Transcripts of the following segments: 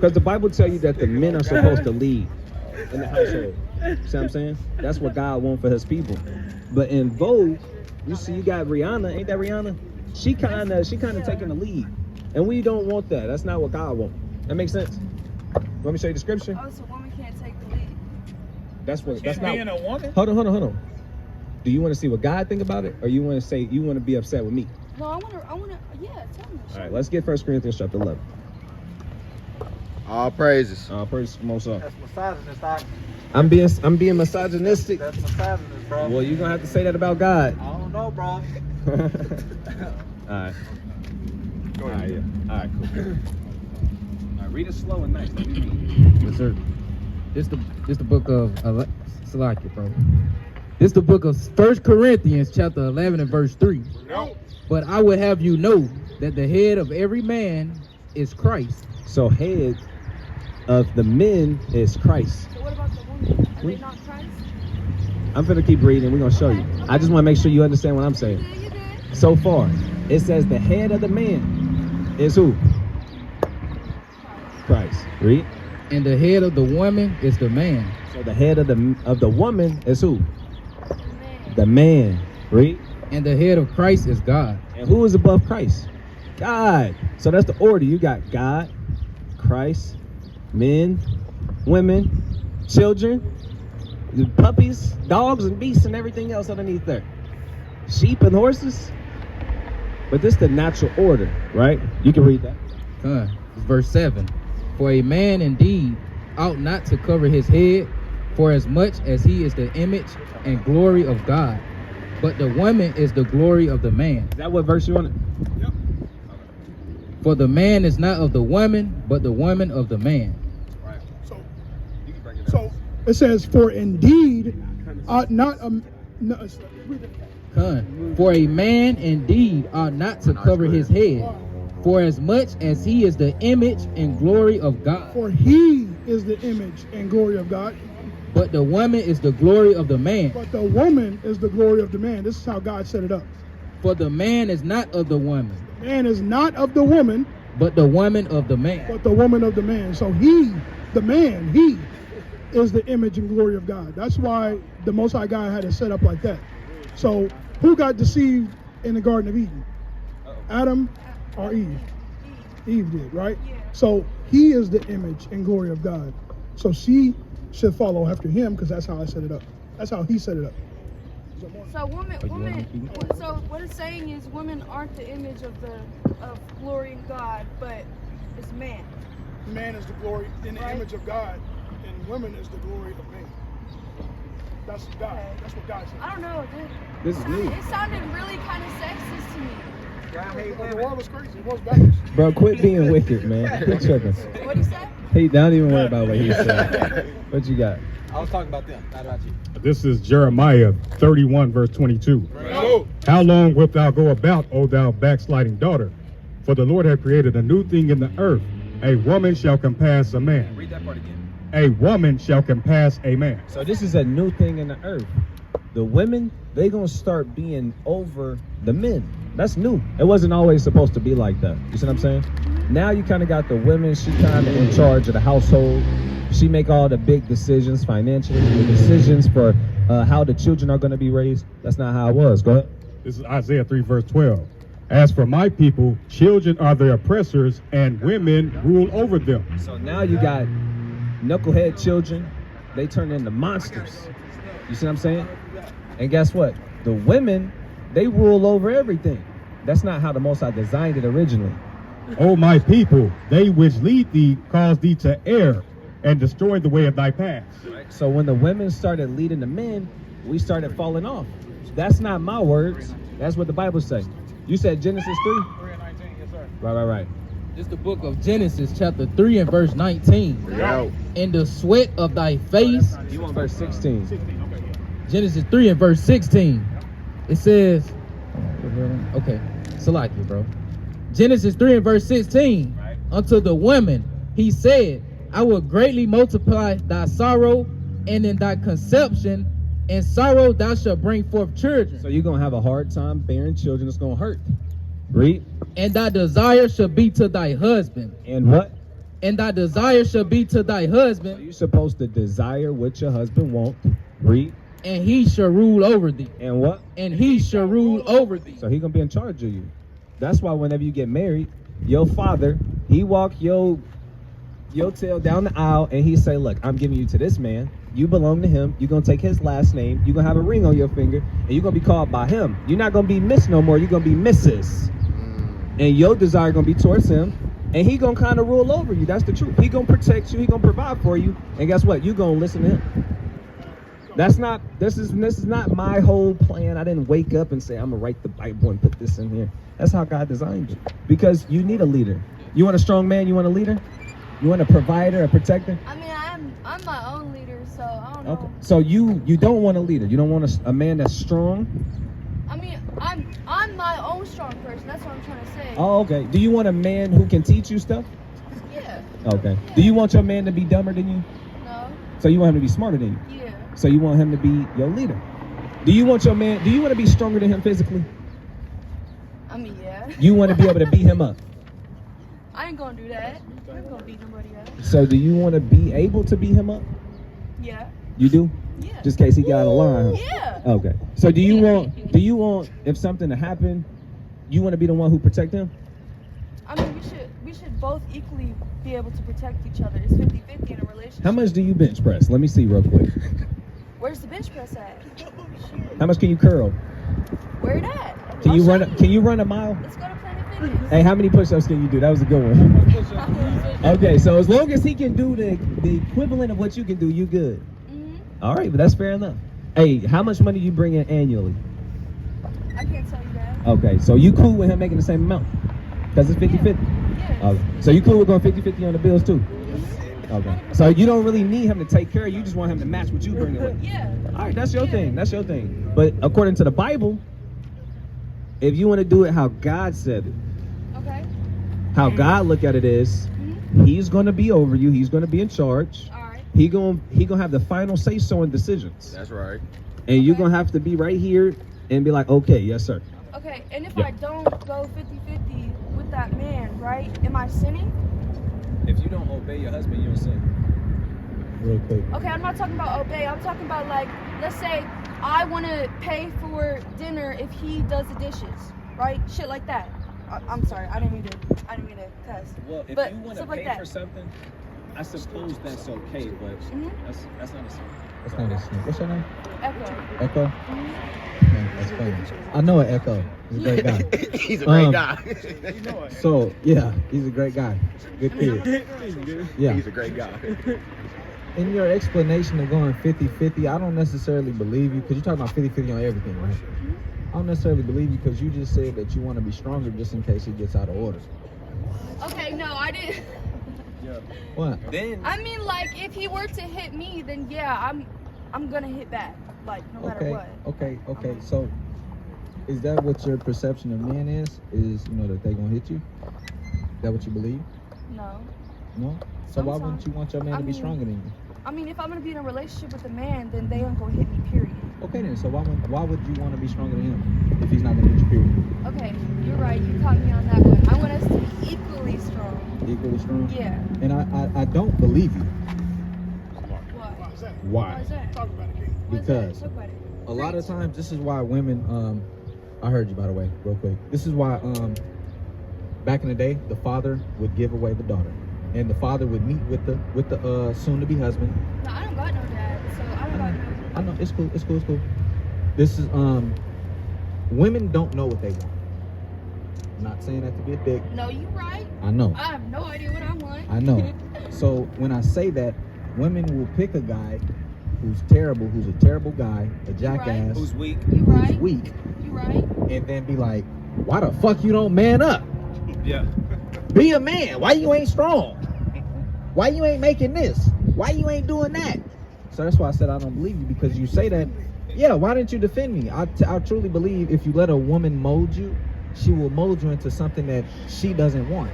Because the Bible tell you that the men are supposed to lead in the household. See what I'm saying? That's what God wants for his people. But in Vogue, you see you got Rihanna, ain't that Rihanna? She kinda taking the lead. And we don't want that. That's not what God wants. That makes sense? Want me to show you the scripture? Oh, so woman can't take the lead. That's not being a woman? Hold on. Do you want to see what God think about it? Or you want to say you want to be upset with me? No, I wanna yeah, tell me. Alright, let's get 1 Corinthians chapter 11. All praises. All praises from Most High. That's misogynist, Doc. I'm being misogynistic. That's misogynist, bro. Well, you're gonna have to say that about God. I don't know, bro. Alright. Alright, yeah. Alright, cool. Alright, read it slow and nice. Yes, sir. This the book of Salakia, bro. This the book of 1 Corinthians chapter 11 and verse 3. No. But I would have you know that the head of every man is Christ. So head of the men is Christ. So what about the woman? Are they not Christ? I'm gonna keep reading. We're gonna show you. I just want to make sure you understand what I'm saying. You did. So far, it says the head of the man is who? Christ. Read. And the head of the woman is the man. So the head of the woman is who? Man. The man. Read. And the head of Christ is God. And who is above Christ? God. So that's the order. You got God, Christ, men, women, children, puppies, dogs and beasts and everything else underneath there. Sheep and horses. But this is the natural order, right? You can read that. It's verse 7. For a man indeed ought not to cover his head, for as much as he is the image and glory of God. But the woman is the glory of the man. Is that what verse you wanted? Yep. For the man is not of the woman, but the woman of the man. Right. So you can break it down. So it says, for indeed ought not For a man indeed ought not to cover his head, for as much as he is the image and glory of God. for he is the image and glory of God, But the woman is the glory of the man. but the woman is the glory of the man. This is how God set it up. For the man is not of the woman, Man is not of the woman, but the woman of the man. but the woman of the man. So he, the man, he is the image and glory of God. That's why the Most High God had it set up like that. So who got deceived in the Garden of Eden? Adam or Eve? Eve did, right? Yeah. So he is the image and glory of God. So she should follow after him because that's how I set it up. That's how he set it up. So so what it's saying is women aren't the image of glory in God, but it's man. Man is the glory in the Right. image of God, and women is the glory of man. That's God. Okay. That's what God said. I don't know, dude. This is new. It sounded really kind of sexist to me. The world was crazy. It was backwards. Bro, quit being wicked, man. Quit tripping. What'd you say? Hey, don't even worry about what he said. What you got? I was talking about them, not about you. This is Jeremiah 31, verse 22. No. How long wilt thou go about, O thou backsliding daughter? For the Lord hath created a new thing in the earth. A woman shall compass a man. Read that part again. A woman shall compass a man. So this is a new thing in the earth. The women, they gonna start being over the men. That's new. It wasn't always supposed to be like that. You see what I'm saying? Now you kind of got the women, she kind of in charge of the household. She make all the big decisions financially, the decisions for how the children are going to be raised. That's not how it was. Go ahead. This is Isaiah 3, verse 12. As for my people, children are their oppressors, and women rule over them. So now you got knucklehead children. They turn into monsters. You see what I'm saying? And guess what? The women, they rule over everything. That's not how the Most High designed it originally. O my people, they which lead thee cause thee to err, and destroy the way of thy paths. So when the women started leading the men, we started falling off. That's not my words. That's what the Bible says. You said Genesis 3? 3:19, yes, sir. Right. This the book of Genesis chapter 3 and verse 19. Yo. In the sweat of thy face, You want verse 16. Genesis 3 and verse 16. It says, okay, Salakia, bro. Genesis 3 and verse 16. Right. Unto the woman, he said, I will greatly multiply thy sorrow, and in thy conception and sorrow thou shalt bring forth children. So you're going to have a hard time bearing children. It's going to hurt. Read. And thy desire shall be to thy husband, And what? And thy desire shall be to thy So husband, you're supposed to desire what your husband wants. Read. and he shall rule over thee. And what? And he shall rule over thee. So he gonna be in charge of you. That's why whenever you get married, your father, he walk your tail down the aisle and he say, look, I'm giving you to this man. You belong to him. You're gonna take his last name. You're gonna have a ring on your finger, and you're gonna be called by him. You're not gonna be Miss no more. You're gonna be Mrs. And your desire gonna be towards him, and he gonna kind of rule over you. That's the truth. He gonna protect you. He gonna provide for you. And guess what? You gonna listen to him. This is not my whole plan. I didn't wake up and say I'm gonna write the Bible and put this in here. That's how God designed you. Because you need a leader. You want a strong man? You want a leader? You want a provider, a protector? I mean, I'm my own leader, so I don't know. Okay. So you don't want a leader. You don't want a man that's strong. I mean, I'm my own strong person. That's what I'm trying to say. Oh, okay. Do you want a man who can teach you stuff? Yeah. Okay. Do you want your man to be dumber than you? No. So you want him to be smarter than you? Yeah. So you want him to be your leader? Do you want to be stronger than him physically? I mean, yeah. You want to be able to beat him up? I ain't gonna do that. I ain't gonna beat nobody up. So do you want to be able to beat him up? Yeah. You do? Yeah. Just in case he got out of line. Huh? Yeah. Okay. So do you want if something to happen, you want to be the one who protect him? I mean, we should both equally be able to protect each other. It's 50-50 in a relationship. How much do you bench press? Let me see real quick. Where's the bench press at? How much can you curl? Where it at? Can I'll you show run? Can you run a mile? Let's go to Planet Fitness. Hey, how many push-ups can you do? That was a good one. Okay, so as long as he can do the equivalent of what you can do, you good. All right, but that's fair enough. Hey, how much money you bring in annually? I can't tell you that. Okay, so you cool with him making the same amount? Because it's 50-50? Yeah. Okay. So you cool with going 50-50 on the bills too? Okay. So you don't really need him to take care of you, you just want him to match what you bring in with. Yeah. All right, that's your thing. That's your thing. But according to the Bible, if you want to do it how God said it, Okay. how God look at it is, he's going to be over you. He's going to be in charge. All right. He gonna have the final say so in decisions. That's right. And you're going to have to be right here and be like, okay, yes, sir. Okay, and if Yeah. I don't go 50-50 with that man, right? Am I sinning? If you don't obey your husband, you're sin. Real quick. Okay, I'm not talking about obey. I'm talking about, like, let's say I want to pay for dinner if he does the dishes, right? Shit like that. I'm sorry, I didn't mean to cuss. Well, if But you want to stuff like pay that. for something, I suppose that's okay, but that's not a sin. That's not a sin. What's your name? Echo. Echo? Mhm. Man, that's funny. I know an Echo. He's a great guy. He's a great guy. So, yeah, he's a great guy. Good kid. Yeah. He's a great guy. In your explanation of going 50-50, I don't necessarily believe you, because you're talking about 50-50 on everything, right? I don't necessarily believe you because you just said that you want to be stronger just in case he gets out of order. Okay, no, I didn't. What? Then I mean, like, if he were to hit me, then yeah, I'm gonna hit back, like, no matter what. Okay. So, is that what your perception of men is? Is, that they gonna hit you? Is that what you believe? No. No? So why Sometimes. wouldn't you want your man to be stronger than you? I mean, if I'm gonna be in a relationship with a man, then they ain't gonna hit me, period. Okay then, so why would you want to be stronger than him if he's not gonna hit you, period? Okay, you're right. You caught me on that one. I want us to be equally strong. Equally strong? Yeah. And I don't believe you. Why? Why? Why is that? Talk about it, King. Why is that? Because Talk about it. a lot of times, this is why women, I heard you, by the way, real quick. This is why, back in the day, the father would give away the daughter. And the father would meet with the soon-to-be husband. No, I don't got no dad, so I don't got no. I know, it's cool. This is, women don't know what they want. I'm not saying that to be a dick. No, you right. I know. I have no idea what I want. I know. So when I say that, women will pick a guy who's terrible, who's a terrible guy, a jackass, who's weak? You right. weak, You right. and then be like, why the fuck you don't man up? Yeah. Be a man. Why you ain't strong? Why you ain't making this? Why you ain't doing that? So that's why I said I don't believe you, because you say that. Yeah, why didn't you defend me? I truly believe if you let a woman mold you, she will mold you into something that she doesn't want.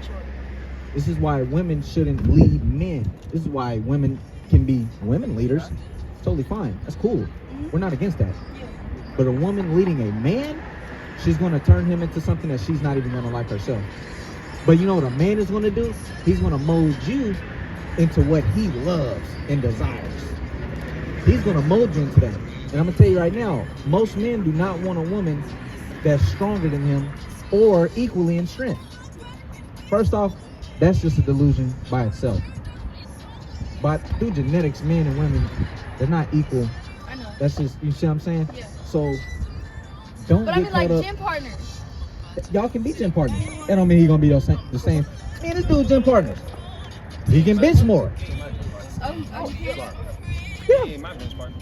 This is why women shouldn't lead men. This is why women can be women leaders. Totally fine. That's cool. We're not against that. But a woman leading a man, she's going to turn him into something that she's not even going to like herself. But you know what a man is going to do? He's going to mold you into what he loves and desires. He's going to mold you into that. And I'm going to tell you right now, most men do not want a woman that's stronger than him or equally in strength. First off, that's just a delusion by itself. But through genetics, men and women, they're not equal. I know. That's just, you see what I'm saying? Yeah. So don't But I get mean, caught like up. gym partners. Y'all can be gym partners. That don't mean he's gonna be the same. Man, this dude's gym partners. He can bench more. Oh, you can't. Yeah. He ain't my bench partner.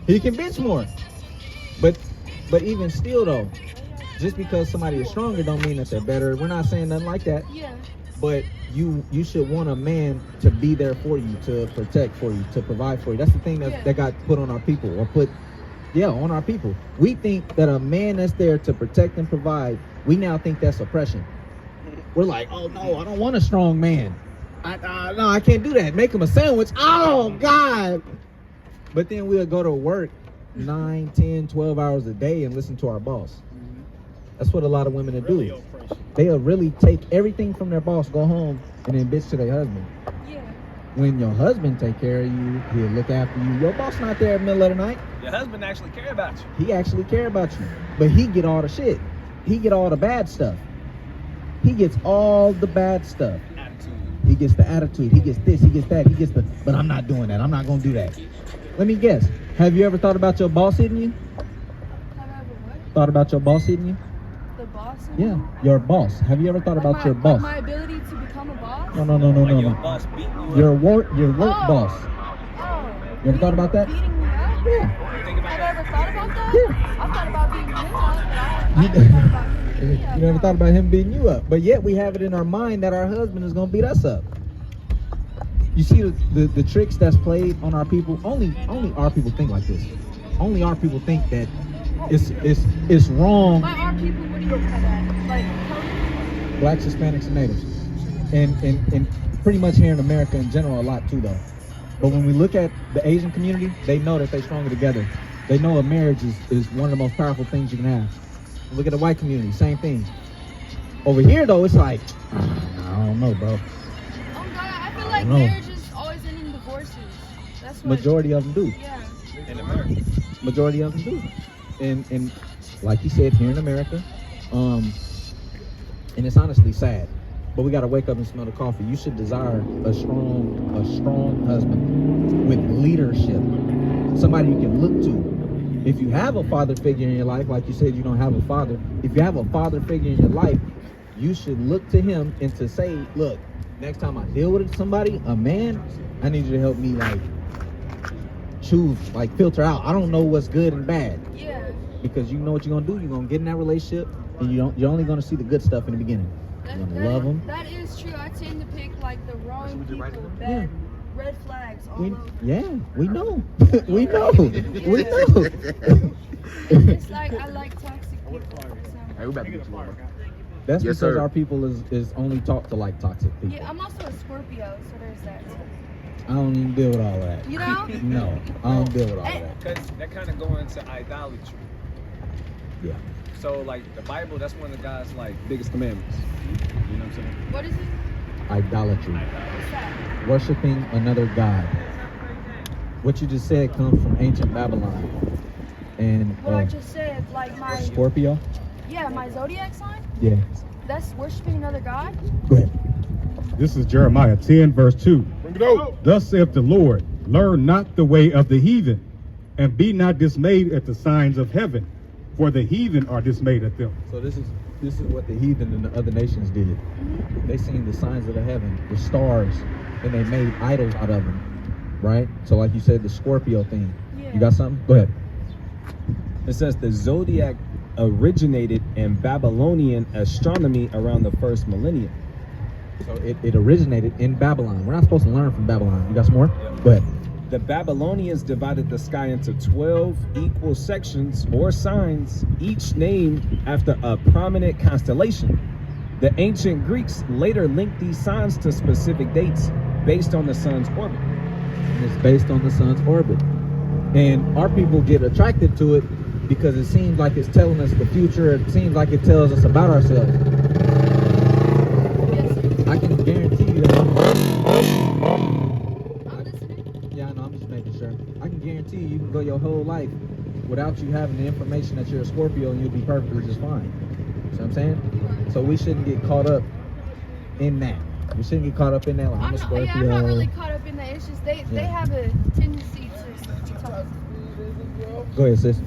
He can bench more. But even still though, just because somebody is stronger don't mean that they're better. We're not saying nothing like that. Yeah. But you should want a man to be there for you, to protect for you, to provide for you. That's the thing that got put on our people, or on our people. We think that a man that's there to protect and provide, we now think that's oppression. We're like, oh no, I don't want a strong man. No, I can't do that. Make him a sandwich. Oh God. But then we'll go to work 9, 10, 12 hours a day and listen to our boss. That's what a lot of women will do. They'll really take everything from their boss, go home, and then bitch to their husband. Yeah. When your husband take care of you, he'll look after you. Your boss not there in the middle of the night. Your husband actually care about you. He actually care about you. But he get all the shit. He get all the bad stuff. He gets all the bad stuff. Attitude. He gets the attitude. He gets this. He gets that. He gets the, but I'm not doing that. I'm not going to do that. Let me guess. Have you ever thought about your boss hitting you? Have I ever what? Thought about your boss hitting you? The boss? Yeah, your boss. Have you ever thought Like about your boss? my ability to become a boss? No. Like your boss beating you Your up. work Oh. boss. Oh. You ever thought about that? Beating me up? Yeah. You think about Have I that? ever thought about that? Yeah. I've thought about beating him up, but I You- never thought about him beating me up. You never thought about him beating you up, but yet we have it in our mind that our husband is gonna beat us up. You see the tricks that's played on our people. Only our people think like this. Only our people think that it's wrong. By our people, what do you mean by that? Like, color? Blacks, Hispanics, and natives, and pretty much here in America in general a lot too though. But when we look at the Asian community, they know that they're stronger together. They know a marriage is one of the most powerful things you can have. Look at the white community, same thing. Over here though, it's like, I don't know, bro. Oh God, I feel like No. marriage is always ending divorces. That's what. Majority of them do. Yeah. In America. Majority of them do. And like you said, here in America, and it's honestly sad, but we gotta wake up and smell the coffee. You should desire a strong husband with leadership, somebody you can look to. If you have a father figure in your life, like you said, you don't have a father. If you have a father figure in your life, you should look to him and to say, look, next time I deal with somebody, a man, I need you to help me like choose, like filter out. I don't know what's good and bad. Yeah. Because you know what you're gonna do. You're gonna get in that relationship, and you're only gonna see the good stuff in the beginning. You're gonna love them. That is true. I tend to pick like the wrong people. Yeah. Red flags all over. Yeah, we know. we know. We know. It's like I like toxic people. Hey, we about to get you one. That's Yes, because sir. our people is only taught to like toxic people. Yeah, I'm also a Scorpio, so there's that. I don't even deal with all of that. You know? No, I don't deal with all of Hey. that. Because that kind of go into idolatry. Yeah. So like the Bible, that's one of the God's like biggest commandments. You know what I'm saying? What is it? Idolatry. What's that? Worshiping another god. What you just said comes from ancient Babylon. And What I just said, like my Scorpio? my zodiac sign. Yeah. That's worshiping another god. Go ahead. This is Jeremiah 10, verse 2. Bring it out. Thus saith the Lord, learn not the way of the heathen, and be not dismayed at the signs of heaven, for the heathen are dismayed at them. So this is what the heathen and the other nations did. They seen the signs of the heaven, the stars, and they made idols out of them. Right? So like you said, the Scorpio thing. Yeah. You got something? Go ahead. It says the zodiac originated in Babylonian astronomy around the first millennium. So it originated in Babylon. We're not supposed to learn from Babylon. You got some more? Go ahead. The Babylonians divided the sky into 12 equal sections or signs, each named after a prominent constellation. The ancient Greeks later linked these signs to specific dates based on the sun's orbit. And it's based on the sun's orbit. And our people get attracted to it because it seems like it's telling us the future. It seems like it tells us about ourselves. guarantee you can go your whole life without you having the information that you're a Scorpio and you'll be perfectly just fine. You know what I'm saying? So we shouldn't get caught up in that. We shouldn't get caught up in that. Like, I'm a Scorpio. I'm not really caught up in that. It's just they have a tendency to talk. Go ahead, sis.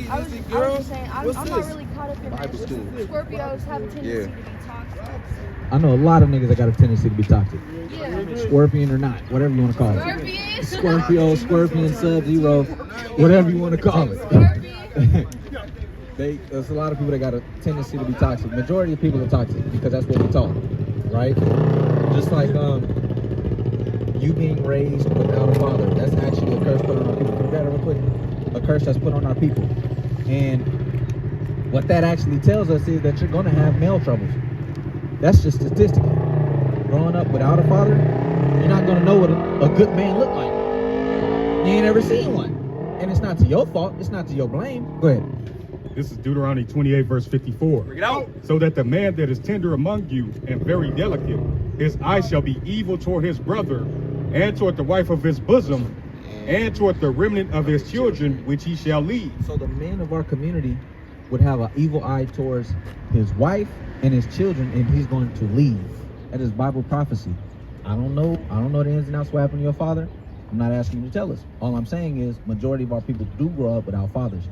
I was just saying, I'm not really caught up in that. It's just Scorpios have a tendency to be toxic. I know a lot of niggas that got a tendency to be toxic. Yeah. Scorpion or not, whatever you want to call it. Scorpion. Scorpio, Scorpion, Sub-Zero, whatever you want to call it. Scorpion. There's a lot of people that got a tendency to be toxic. Majority of people are toxic because that's what we're taught, right? Just like you being raised without a father. That's actually a curse put on our people. Can you grab it real quick? A curse that's put on our people. And what that actually tells us is that you're going to have male troubles. That's just statistical. Growing up without a father, you're not going to know what a good man look like. You ain't ever seen one. And it's not to your fault. It's not to your blame. Go ahead. This is Deuteronomy 28, verse 54. Bring it out. So that the man that is tender among you and very delicate, his eye shall be evil toward his brother, and toward the wife of his bosom, and toward the remnant of his children, which he shall lead. So the men of our community would have an evil eye towards his wife and his children, and he's going to leave. That is Bible prophecy. I don't know the ins and outs what happened to your father. I'm not asking you to tell us. All I'm saying is majority of our people do grow up without fathers.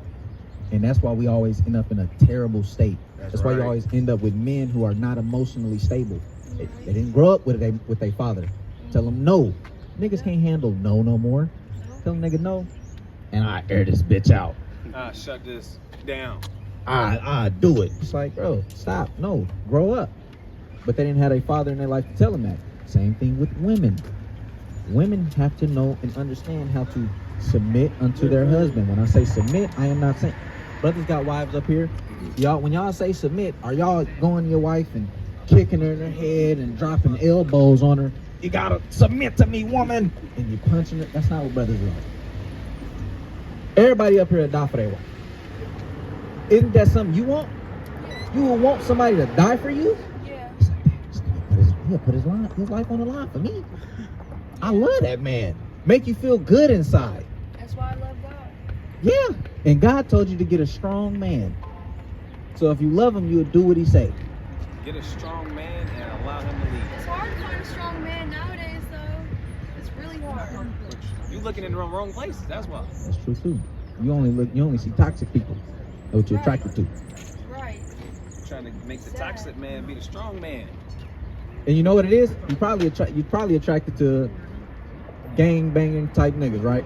And that's why we always end up in a terrible state. That's why you always end up with men who are not emotionally stable. They didn't grow up with their father. Tell them no. Niggas can't handle no more. Tell them nigga no. And I air this bitch out. Shut this down. I do it. It's like, bro, stop. No, grow up. But they didn't have a father in their life to tell them that. Same thing with women. Women have to know and understand how to submit unto their husband. When I say submit, I am not saying, brothers got wives up here. Y'all, when y'all say submit, are y'all going to your wife and kicking her in her head and dropping elbows on her? You gotta submit to me, woman. And you punching her. That's not what brothers are like. Everybody up here will die for their wife. Isn't that something you want? You will want somebody to die for you? Yeah. It's like, damn, this nigga he'll put his life on the line for me. I love that man. Make you feel good inside. That's why I love God. Yeah. And God told you to get a strong man. So if you love him, you'll do what he say. Get a strong man and allow him to lead. It's hard to find a strong man nowadays, though. It's really hard. You looking in the wrong places. That's why. That's true too. You only see toxic people. That's what you're attracted to. Right. Trying to make the toxic man be the strong man. And you know what it is? You're probably attracted to gang banging type niggas, right?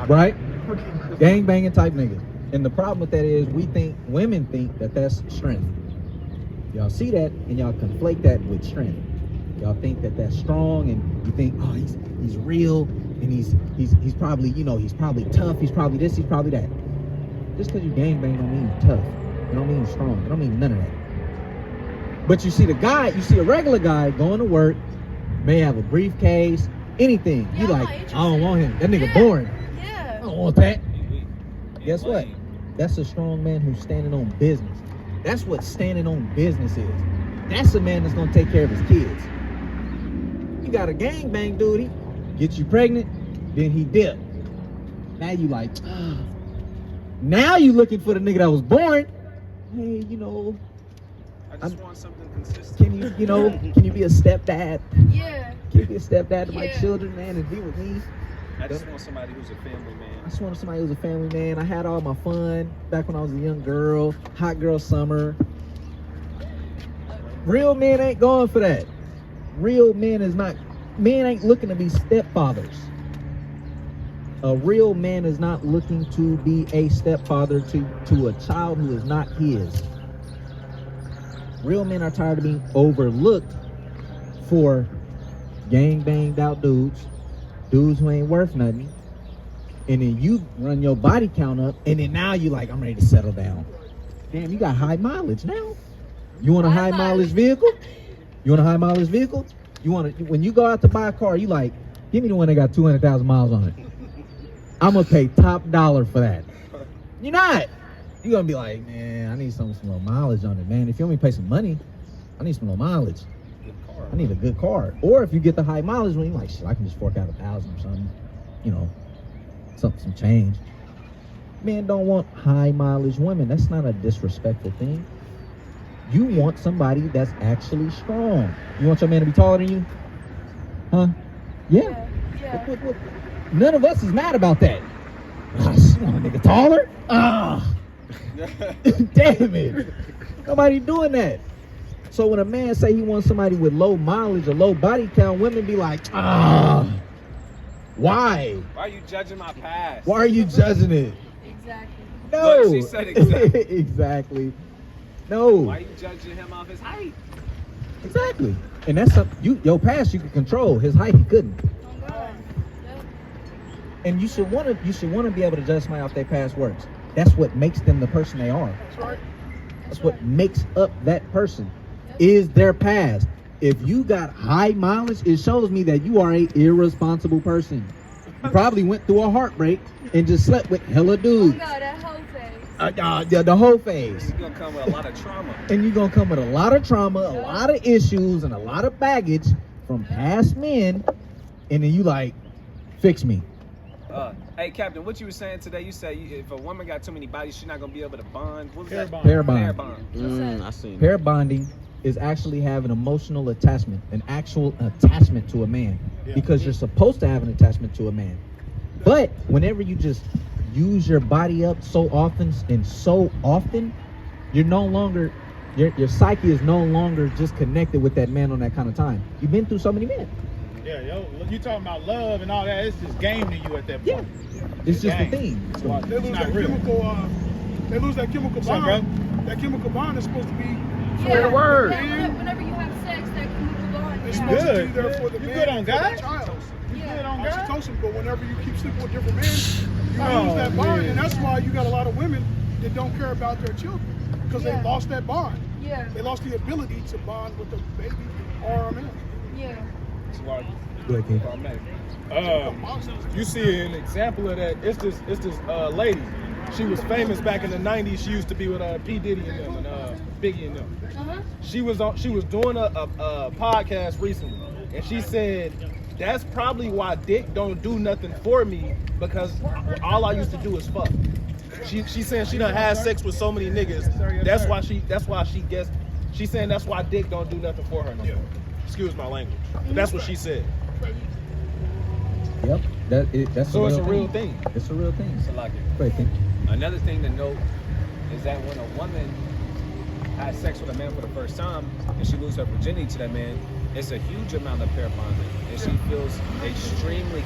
Right? Gang banging type niggas. And the problem with that is women think that that's strength. Y'all see that and y'all conflate that with strength. Y'all think that that's strong, and you think, oh, he's real, and he's probably, he's probably tough, he's probably this, he's probably that. Just because you gang bang don't mean tough. It don't mean strong. It don't mean none of that. But you see a regular guy going to work, may have a briefcase, anything. Yeah, You like, I don't want him. That nigga boring. Yeah. I don't want that. Guess what? That's a strong man who's standing on business. That's what standing on business is. That's a man that's gonna take care of his kids. You got a gangbang dude, he gets you pregnant, then he dip. Now you like, now you looking for the nigga that was born. Hey, I just want something consistent. Can you be a stepdad? Yeah. Can you be a stepdad to my Yeah. children, man, and be with me? I just want somebody who's a family man. I just wanted somebody who's a family man. I had all my fun back when I was a young girl, hot girl summer. Real men ain't going for that. Real men ain't looking to be stepfathers. A real man is not looking to be a stepfather to a child who is not his. Real men are tired of being overlooked for gang banged out dudes who ain't worth nothing. And then you run your body count up, and then now you like, I'm ready to settle down. Damn, you got high mileage now. You want a high mileage vehicle? You want a high mileage vehicle? When you go out to buy a car, you like, give me the one that got 200,000 miles on it. I'm gonna pay top dollar for that. You're not. You're gonna be like, man, I need some low mileage on it, man. If you want me to pay some money, I need some low mileage. I need a good car. Or if you get the high mileage one, you're like, shit, I can just fork out 1,000 or something. some change. Men don't want high mileage women. That's not a disrespectful thing. You want somebody that's actually strong. You want your man to be taller than you? Huh? Yeah. Yeah. What? None of us is mad about that. Ah, you want a nigga taller? Ah. Damn it. Nobody doing that. So when a man say he wants somebody with low mileage or low body count, women be like, ah. Why? Why are you judging my past? Why are you judging it? Exactly. No. Look, she said exactly. Exactly. No. Why are you judging him off his height? Exactly. And that's something your past you can control. His height he couldn't. Oh God. Yep. And you should want to be able to judge somebody off their past works. That's what makes them the person they are. That's right. That's what makes up that person is their past. If you got high mileage, it shows me that you are a irresponsible person. You probably went through a heartbreak and just slept with hella Oh dudes. God, that whole face. The whole phase. You're gonna come with a lot of trauma. And you're going to come with a lot of trauma, a lot of issues, and a lot of baggage from past men. And then you like, fix me. Hey, Captain, what you were saying today? You said if a woman got too many bodies, she's not gonna be able to bond. What was Pair that? bond. Pair bond. Pair bond. I seen Pair bonding is actually having emotional attachment, an actual attachment to a man, because you're supposed to have an attachment to a man. But whenever you just use your body up so often, you're no longer, your psyche is no longer just connected with that man on that kind of time. You've been through so many men. Yeah, yo, you talking about love and all that? It's just game to you at that Yeah, point. it's just Gang. the thing. It's not They lose that real. chemical. They lose that chemical What's up, bond. That chemical bond is supposed to be Yeah. the word. Whenever you have sex, that can move on. It's Yeah. supposed to be Good. there for the You man good on and for God? the child. You Yeah. good on God? Oxytocin, but whenever you keep sleeping with different men, you Oh, lose that bond, man. and that's why you got a lot of women that don't care about their children because Yeah. they lost that bond. Yeah. They lost the ability to bond with the baby or a man. Yeah. That's why. Go ahead, King. You see an example of that. It's this lady. She was famous back in the '90s. She used to be with P Diddy and them and Biggie and them. Uh-huh. She was doing a podcast recently, and she said that's probably why dick don't do nothing for me, because all I used to do is fuck. She saying she done had sex with so many niggas. That's why she guessed. She's saying that's why dick don't do nothing for her no more. Excuse my language. But that's what she said. Yep, that's So a it's real a real thing. It's a real thing. So like it. Go ahead, King. Another thing to note is that when a woman has sex with a man for the first time and she loses her virginity to that man, it's a huge amount of pair bonding, and she feels extremely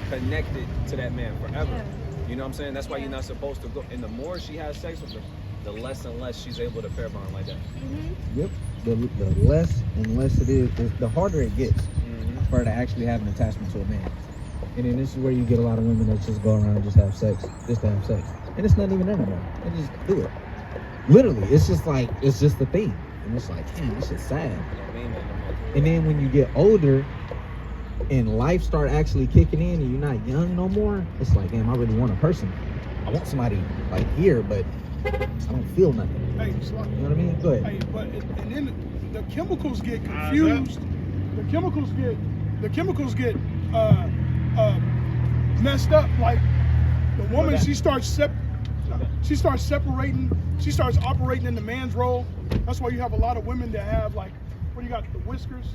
connected to that man forever. You know what I'm saying? That's why you're not supposed to go. And the more she has sex with him, the less and less she's able to pair bond like that. Yep. The less and less it is, the harder it gets for her to actually have an attachment to a man. And then this is where you get a lot of women that just go around and just have sex, just to have sex. And it's not even there no more. They just do it. Literally, it's just the thing. And it's like, damn, this is sad. And then when you get older and life start actually kicking in and you're not young no more, it's like, damn, I really want a person. I want somebody like here, but I don't feel nothing. Hey, You know what I mean? Go ahead. Hey, and then the chemicals get confused. The chemicals get messed up. Like the woman, she starts separating. She starts operating in the man's role. That's why you have a lot of women that have like, what do you got, the whiskers,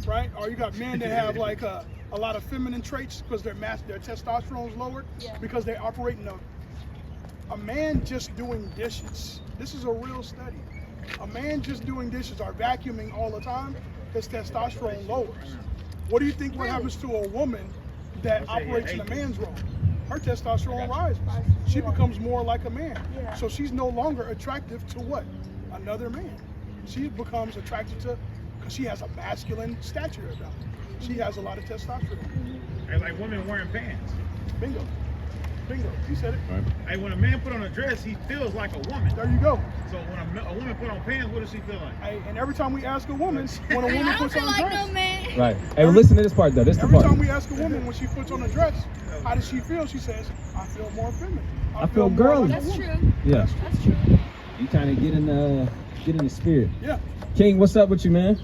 right? Or you got men that have like a lot of feminine traits because their testosterone's lowered because they operate in a man just doing dishes. This is a real study. A man just doing dishes or vacuuming all the time, his testosterone lowers. What do you think what happens to a woman that operates in a man's role? Her testosterone rises. She becomes more like a man. So she's no longer attractive to what? Another man. She becomes attracted to, because she has a masculine stature about her. She has a lot of testosterone. Hey, like women wearing pants. Bingo. You said it. Right. Hey, when a man put on a dress, he feels like a woman. There you go. So when a woman put on pants, what does she feel like? Hey, and every time we ask a woman, when a woman I don't puts feel on a like dress, no man. Right. Hey, well, listen to this part though. This is the every part. time we ask a woman when she puts on a dress, how does she feel? She says, I feel more feminine. I feel more girly. like a That's woman." true. Yeah. That's true. You kind of get in the spirit. Yeah. King, what's up with you, man?